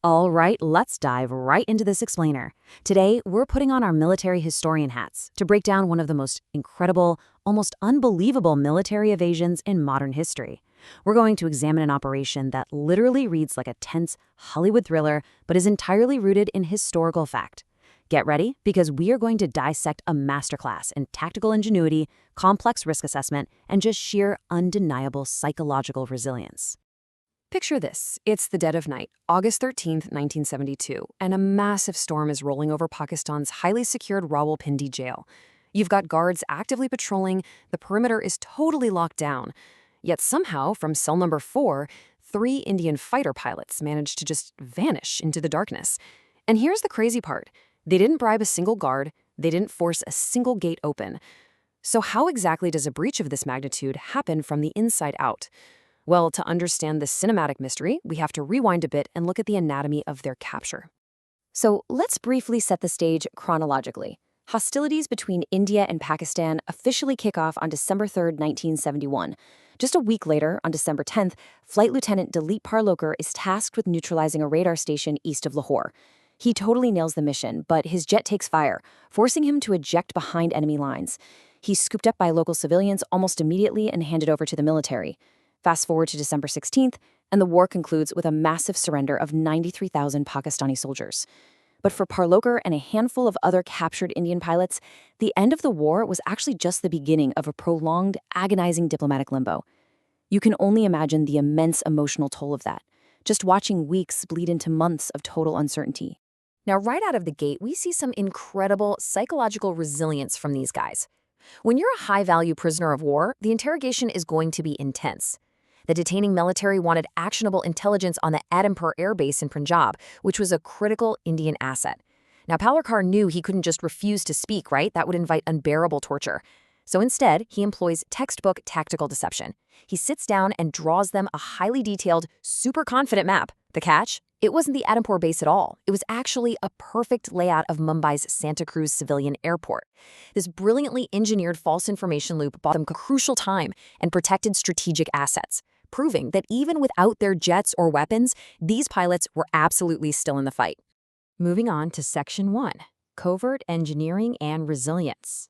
All right, let's dive right into this explainer. Today, we're putting on our military historian hats to break down one of the most incredible, almost unbelievable military evasions in modern history. We're going to examine an operation that literally reads like a tense Hollywood thriller, but is entirely rooted in historical fact. Get ready, because we are going to dissect a masterclass in tactical ingenuity, complex risk assessment, and just sheer undeniable psychological resilience. Picture this. It's the dead of night, August 13th, 1972, and a massive storm is rolling over Pakistan's highly secured Rawalpindi jail. You've got guards actively patrolling, the perimeter is totally locked down. Yet somehow, from cell number 4, 3 Indian fighter pilots managed to just vanish into the darkness. And here's the crazy part. They didn't bribe a single guard, they didn't force a single gate open. So how exactly does a breach of this magnitude happen from the inside out? Well, to understand this cinematic mystery, we have to rewind a bit and look at the anatomy of their capture. So let's briefly set the stage chronologically. Hostilities between India and Pakistan officially kick off on December 3rd, 1971. Just a week later, on December 10th, Flight Lieutenant Dileep Parlokar is tasked with neutralizing a radar station east of Lahore. He totally nails the mission, but his jet takes fire, forcing him to eject behind enemy lines. He's scooped up by local civilians almost immediately and handed over to the military. Fast forward to December 16th, and the war concludes with a massive surrender of 93,000 Pakistani soldiers. But for Parlokar and a handful of other captured Indian pilots, the end of the war was actually just the beginning of a prolonged, agonizing diplomatic limbo. You can only imagine the immense emotional toll of that, just watching weeks bleed into months of total uncertainty. Now, right out of the gate, we see some incredible psychological resilience from these guys. When you're a high-value prisoner of war, the interrogation is going to be intense. The detaining military wanted actionable intelligence on the Adampur Air Base in Punjab, which was a critical Indian asset. Now, Parlokar knew he couldn't just refuse to speak, right? That would invite unbearable torture. So instead, he employs textbook tactical deception. He sits down and draws them a highly detailed, super confident map. The catch? It wasn't the Adampur base at all. It was actually a perfect layout of Mumbai's Santa Cruz civilian airport. This brilliantly engineered false information loop bought them crucial time and protected strategic assets, proving that even without their jets or weapons, these pilots were absolutely still in the fight. Moving on to Section 1, Covert Engineering and Resilience.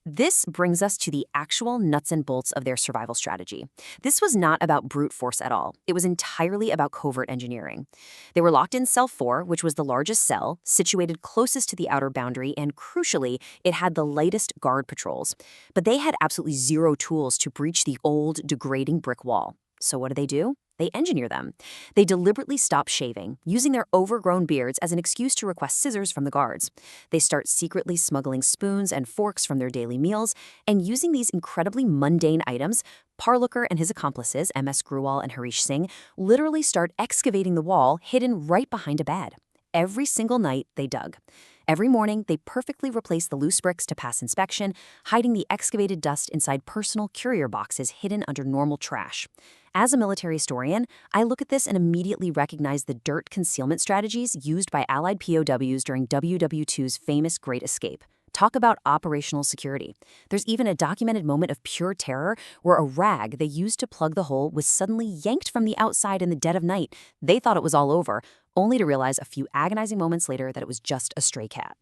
This brings us to the actual nuts and bolts of their survival strategy. This was not about brute force at all. It was entirely about covert engineering. They were locked in Cell 4, which was the largest cell, situated closest to the outer boundary, and crucially, it had the lightest guard patrols. But they had absolutely zero tools to breach the old, degrading brick wall. So what do? They engineer them. They deliberately stop shaving, using their overgrown beards as an excuse to request scissors from the guards. They start secretly smuggling spoons and forks from their daily meals, and using these incredibly mundane items, Parlokar and his accomplices, MS Grewal and Harish Singh, literally start excavating the wall hidden right behind a bed. Every single night, they dug. Every morning, they perfectly replaced the loose bricks to pass inspection, hiding the excavated dust inside personal courier boxes hidden under normal trash. As a military historian, I look at this and immediately recognize the dirt concealment strategies used by Allied POWs during WW2's famous Great Escape. Talk about operational security. There's even a documented moment of pure terror where a rag they used to plug the hole was suddenly yanked from the outside in the dead of night. They thought it was all over, only to realize a few agonizing moments later that it was just a stray cat.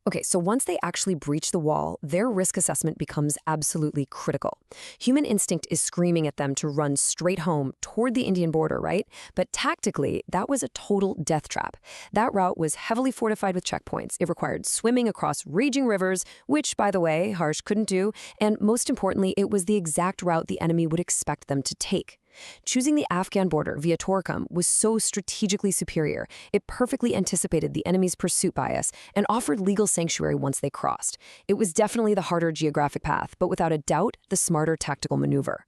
Okay, so once they actually breach the wall, their risk assessment becomes absolutely critical. Human instinct is screaming at them to run straight home toward the Indian border, right? But tactically, that was a total death trap. That route was heavily fortified with checkpoints. It required swimming across raging rivers, which, by the way, Harsh couldn't do. And most importantly, it was the exact route the enemy would expect them to take. Choosing the Afghan border via Torkham was so strategically superior. It perfectly anticipated the enemy's pursuit bias and offered legal sanctuary once they crossed. It was definitely the harder geographic path, but without a doubt, the smarter tactical maneuver.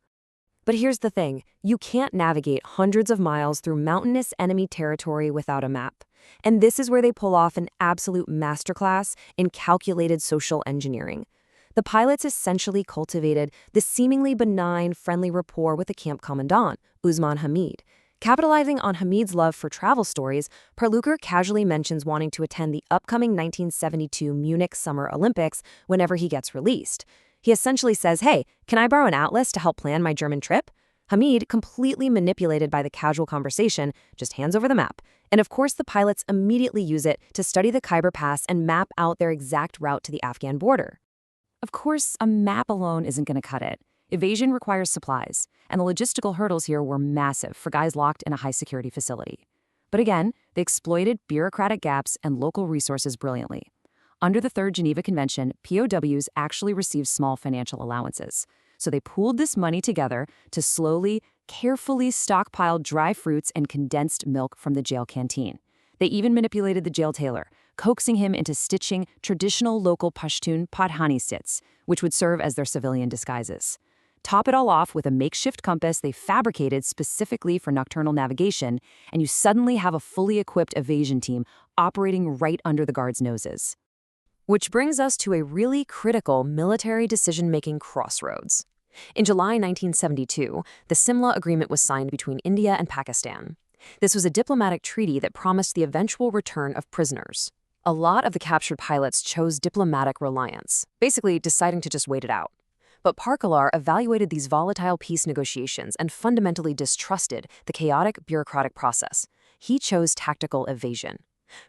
But here's the thing. You can't navigate hundreds of miles through mountainous enemy territory without a map. And this is where they pull off an absolute masterclass in calculated social engineering. The pilots essentially cultivated this seemingly benign, friendly rapport with the camp commandant, Usman Hamid. Capitalizing on Hamid's love for travel stories, Parlokar casually mentions wanting to attend the upcoming 1972 Munich Summer Olympics whenever he gets released. He essentially says, "Hey, can I borrow an atlas to help plan my German trip?" Hamid, completely manipulated by the casual conversation, just hands over the map. And of course, the pilots immediately use it to study the Khyber Pass and map out their exact route to the Afghan border. Of course, a map alone isn't going to cut it. Evasion requires supplies, and the logistical hurdles here were massive for guys locked in a high-security facility. But again, they exploited bureaucratic gaps and local resources brilliantly. Under the Third Geneva Convention, POWs actually received small financial allowances. So they pooled this money together to slowly, carefully stockpile dry fruits and condensed milk from the jail canteen. They even manipulated the jail tailor, coaxing him into stitching traditional local Pashtun padhani sits, which would serve as their civilian disguises. Top it all off with a makeshift compass they fabricated specifically for nocturnal navigation, and you suddenly have a fully equipped evasion team operating right under the guards' noses. Which brings us to a really critical military decision-making crossroads. In July 1972, the Simla Agreement was signed between India and Pakistan. This was a diplomatic treaty that promised the eventual return of prisoners. A lot of the captured pilots chose diplomatic reliance, basically deciding to just wait it out. But Parkalar evaluated these volatile peace negotiations and fundamentally distrusted the chaotic bureaucratic process. He chose tactical evasion.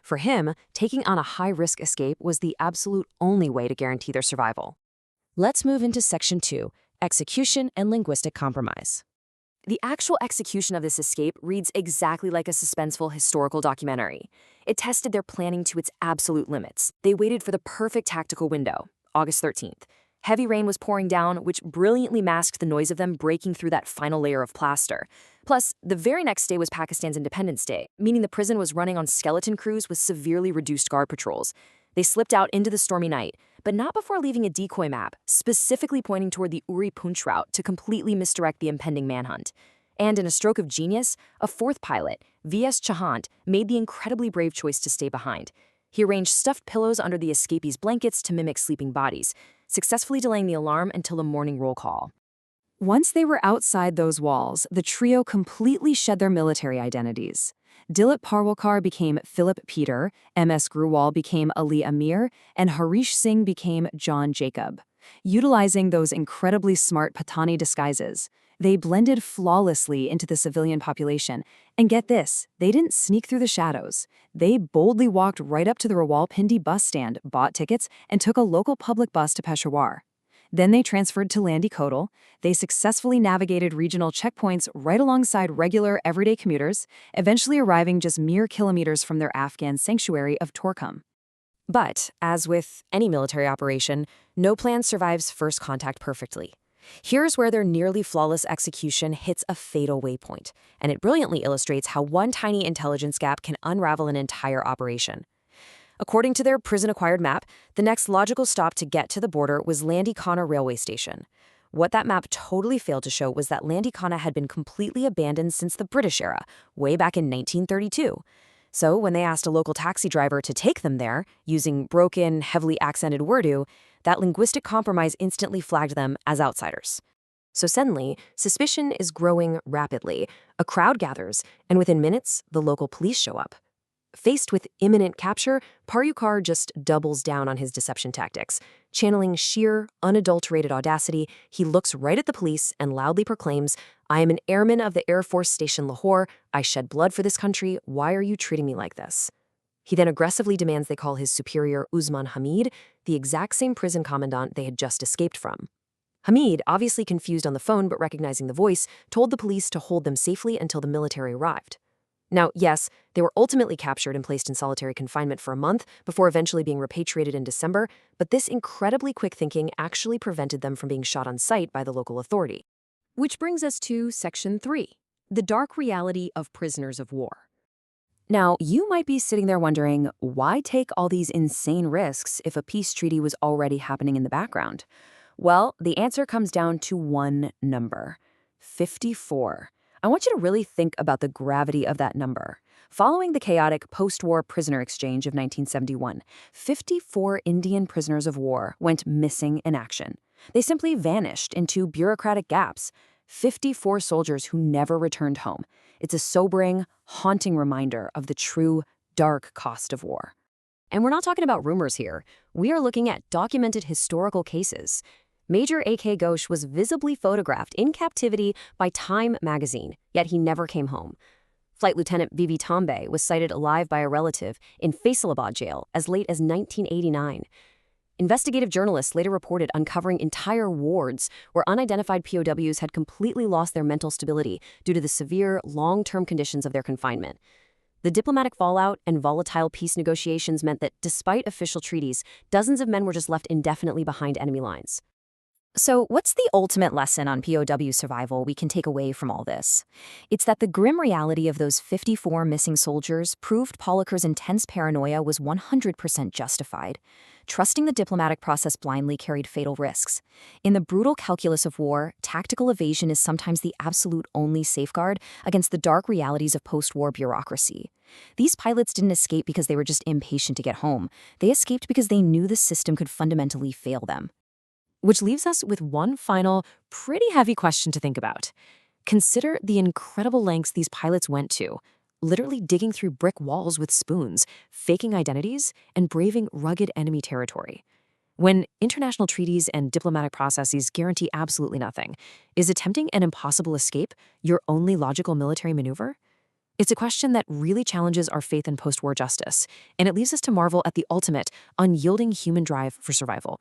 For him, taking on a high-risk escape was the absolute only way to guarantee their survival. Let's move into Section 2, Execution and Linguistic Compromise. The actual execution of this escape reads exactly like a suspenseful historical documentary. It tested their planning to its absolute limits. They waited for the perfect tactical window, August 13th. Heavy rain was pouring down, which brilliantly masked the noise of them breaking through that final layer of plaster. Plus, the very next day was Pakistan's Independence Day, meaning the prison was running on skeleton crews with severely reduced guard patrols. They slipped out into the stormy night, but not before leaving a decoy map, specifically pointing toward the Uri Punch route to completely misdirect the impending manhunt. And in a stroke of genius, a fourth pilot, V.S. Chahant, made the incredibly brave choice to stay behind. He arranged stuffed pillows under the escapees' blankets to mimic sleeping bodies, successfully delaying the alarm until the morning roll call. Once they were outside those walls, the trio completely shed their military identities. Dilip Parwalkar became Philip Peter, M.S. Grewal became Ali Amir, and Harish Singh became John Jacob. Utilizing those incredibly smart Patani disguises, they blended flawlessly into the civilian population. And get this, they didn't sneak through the shadows. They boldly walked right up to the Rawalpindi bus stand, bought tickets, and took a local public bus to Peshawar. Then they transferred to Landi Kotal. They successfully navigated regional checkpoints right alongside regular, everyday commuters, eventually arriving just mere kilometers from their Afghan sanctuary of Torkham. But, as with any military operation, no plan survives first contact perfectly. Here's where their nearly flawless execution hits a fatal waypoint, and it brilliantly illustrates how one tiny intelligence gap can unravel an entire operation. According to their prison-acquired map, the next logical stop to get to the border was Landi Khana railway station. What that map totally failed to show was that Landi Khana had been completely abandoned since the British era, way back in 1932. So when they asked a local taxi driver to take them there, using broken, heavily accented Urdu, that linguistic compromise instantly flagged them as outsiders. So suddenly, suspicion is growing rapidly. A crowd gathers, and within minutes, the local police show up. Faced with imminent capture, Parwalkar just doubles down on his deception tactics. Channeling sheer, unadulterated audacity, he looks right at the police and loudly proclaims, "I am an airman of the Air Force Station Lahore. I shed blood for this country. Why are you treating me like this?" He then aggressively demands they call his superior Usman Hamid, the exact same prison commandant they had just escaped from. Hamid, obviously confused on the phone but recognizing the voice, told the police to hold them safely until the military arrived. Now, yes, they were ultimately captured and placed in solitary confinement for a month before eventually being repatriated in December, but this incredibly quick thinking actually prevented them from being shot on sight by the local authority. Which brings us to Section 3, the dark reality of prisoners of war. Now, you might be sitting there wondering, why take all these insane risks if a peace treaty was already happening in the background? Well, the answer comes down to one number: 54. I want you to really think about the gravity of that number. Following the chaotic post-war prisoner exchange of 1971, 54 Indian prisoners of war went missing in action. They simply vanished into bureaucratic gaps. 54 soldiers who never returned home. It's a sobering, haunting reminder of the true, dark cost of war. And we're not talking about rumors here. We are looking at documented historical cases. Major A.K. Ghosh was visibly photographed in captivity by Time magazine, yet he never came home. Flight Lieutenant Bibi Tambe was sighted alive by a relative in Faisalabad jail as late as 1989. Investigative journalists later reported uncovering entire wards where unidentified POWs had completely lost their mental stability due to the severe, long-term conditions of their confinement. The diplomatic fallout and volatile peace negotiations meant that, despite official treaties, dozens of men were just left indefinitely behind enemy lines. So, what's the ultimate lesson on POW survival we can take away from all this? It's that the grim reality of those 54 missing soldiers proved Polliker's intense paranoia was 100% justified. Trusting the diplomatic process blindly carried fatal risks. In the brutal calculus of war, tactical evasion is sometimes the absolute only safeguard against the dark realities of post-war bureaucracy. These pilots didn't escape because they were just impatient to get home. They escaped because they knew the system could fundamentally fail them. Which leaves us with one final, pretty heavy question to think about. Consider the incredible lengths these pilots went to, literally digging through brick walls with spoons, faking identities, and braving rugged enemy territory. When international treaties and diplomatic processes guarantee absolutely nothing, is attempting an impossible escape your only logical military maneuver? It's a question that really challenges our faith in post-war justice, and it leaves us to marvel at the ultimate, unyielding human drive for survival.